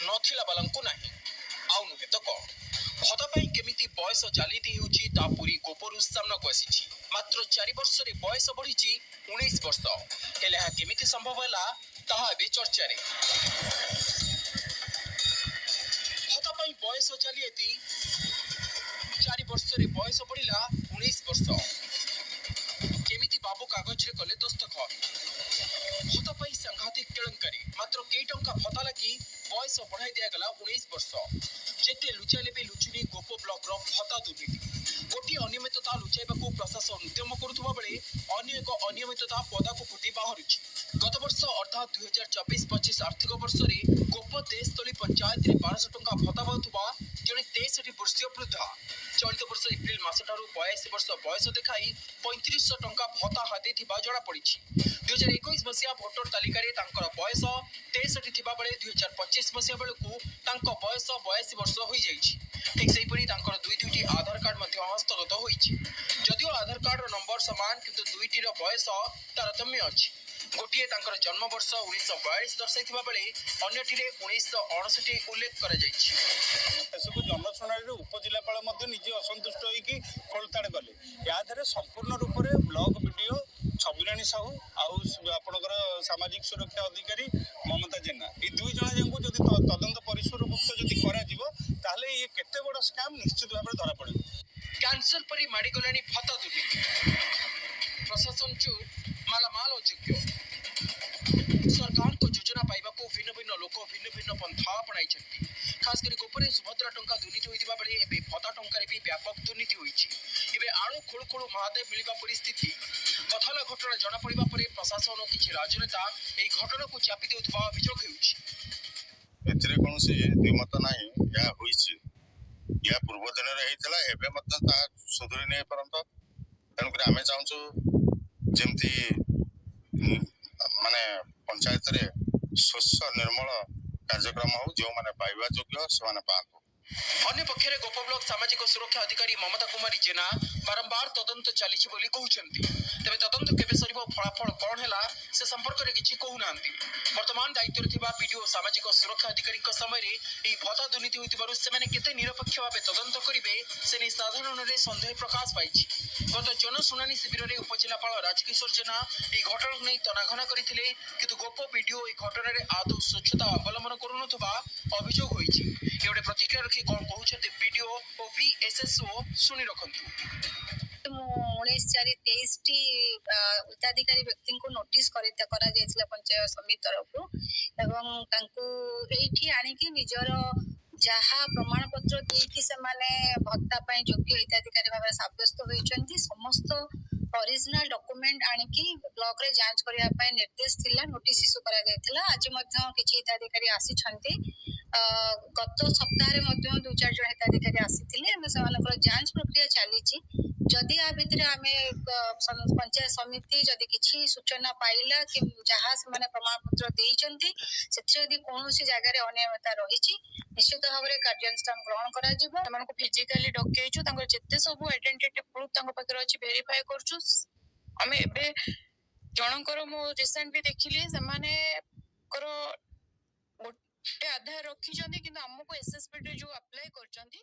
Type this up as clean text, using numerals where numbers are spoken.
नथिला बालांकु नाही आउ नुहे तो कौन भत्ता पाई केमिति बयस जालिती हेउची ता पूरी गोपरु सामनाकु आसीची मात्र 4 वर्ष रे बयस बढ़ीची 19 वर्ष हेले हा केमिति संभव होला ताहा बे चर्चा रे भत्ता पाई बयस जालिएती 4 वर्ष रे बयस बढ़िला 19 वर्ष केमिति बाबू कागज रे कले दस्तखत भत्ता पाई सांघातिक केलंकारी मात्र कई टंका भत्ता लगी बयस बढ़ाई दिया गला 19 वर्ष जेते लुचाइले भी लुचुनी गोप ब्लॉक रो भत्ता दुर्नीति गोटी अनियमितता लुचाइबाकू प्रशासन उद्यम करुवा बेले अन्य एक अनियमितता पदाकू फुटी बाहरुछि गत वर्ष अर्थात 2024-25 आर्थिक वर्ष रे गोप देशतली पंचायत रे 1200 टंका भत्ता पाउथुबा जने 63 वर्षीय वृद्धा चलित वर्ष एप्रिल मासठारू 82 वर्ष बयस देखाई 3500 टंका भत्ता हाते थिबा जणा पड़िछि 2021 मसिया भोटर तालिका रे तांकर बयस 63 थिबा बेले 2025 मसिया बेलकू तांको बयस 82 वर्ष होई जाइछि ठीक सेही परि तांकर दुईटी आधार कार्ड मध्ये हस्तगत होइछि जदियो आधार कार्ड रो नंबर समान किंतु दुईटी रो बयस तारतम्य अछि गोटिए तांकर जन्म वर्ष 1942 दर्शाइथिबा बेले अन्यटिरे 1969 उल्लेख करा जाइछि एसबु जनशुणाणी रे उपजिलापाल मध्ये निजे असंतुष्ट होई कि खोलताड़ गले या धरे संपूर्ण रूप रे ब्लॉक वीडियो छबिराणी साहू आउ आपनकर सामाजिक सुरक्षा अधिकारी ममता जेना ए दुई जणा जेंको जदि तदंत परिसर मुक्त जदि करा जिवो ताले ये केते बड़ स्कैम निश्चित भाबरे धरा पड़े कैंसर परि माडी गलानी भत्ता दुर्नीति प्रशासन चुप मालामाल अयोग्य सरकार को योजना पाइबा को भिन्न भिन्न लोक भिन्न भिन्न पंथा अपनाई खास करी गोपरे सुभद्रा टंका दुर्नीति होइतिबा बेले एबे भत्ता टंका रे भी व्यापक दुर्नीति होइछि एबे आळो खोळु खोळु महादेव मिलिबा परिस्थिति कथला घटना जणा पड़िबा परे प्रशासन और किछि राजनेता एई घटना को चापी देउथबा अभियोग हेउछि एतरे कोनसे दिमत नाही या होइछि या पूर्व दिन रे हेतला एबे मत ता सुधुरी नै परंत तनु करे आमे चाहूछु जेमती माने पंचायत रे स्वच्छ निर्मल कार्यक्रम हो जो माने पाइबा योग्य से माने पाको अन्य पक्षरे गोप ब्लॉक सामाजिक सुरक्षा अधिकारी ममता कुमारी जेना बारंबार तदंत चलीछि बोली कहउछंती तबे तदंत केबे सरिबो फलाफल कोन हैला से संपर्क रे किछि कहू नांती वर्तमान दायित्व रे थिबा वीडियो सामाजिक सुरक्षा अधिकारी को समय रे एई भत्ता दुर्नीति होइतिबारु से माने केते निरपेक्ष भाबे तदंत करिवे से नि साधारण रे संदेह प्रकाश पाइछि गत जनशुणानी शिविर रे उपजिलापाल राजकिशोर जेना एई घटना नै तनाघना करिथिले किंतु गोप वीडियो एई घटना रे आदौ स्वच्छता अवलंबन करूनथबा अभियोग होइछि एवडे प्रतिक्रिया रखि कोन कहउछते वीडियो ओ वीएसएसओ सुनि रखंतु 19/4/23 टी उच्चाधिकारी व्यक्ति को नोटिस करा जायतिला पंचायत समिति तरफ एवं तांको एठी आनी कि निजर जहा प्रमाण पत्र देकी से माने भत्ता पई योग्य हिताधिकारी भाबे साब्यस्त होइचंती समस्त ओरिजिनल डॉक्यूमेंट आनी कि ब्लॉक रे जांच करिया पई निर्देश थिला नोटिस इशू करा जायतिला आज मध्य किछि हिताधिकारी आसी छंती गत सप्ताह रे मध्य 2-4 जण हिताधिकारी आसीथिले हम सेमानकर जांच प्रक्रिया चलीची जदि आ भितर आमे पंचायत समिति जदि किछि सूचना पाइला कि जहा से माने प्रमाण पत्र देइचंती सेत्र यदि कोनोसी जगह रे अनियमितता रहिची निश्चित भाबरे कार्यानुष्ठान ग्रहण करा जिवो हमनको फिजिकली डकेइछु तांकर जत्ते सब आइडेंटिटी प्रूफ तांको पकर अछि वेरीफाई करछु हमें एबे जनकर मो रिसेंट भी देखिली से माने करो गोटे आधार रखी जंदी किंतु हमको एसएसपी जो अप्लाई करचंदी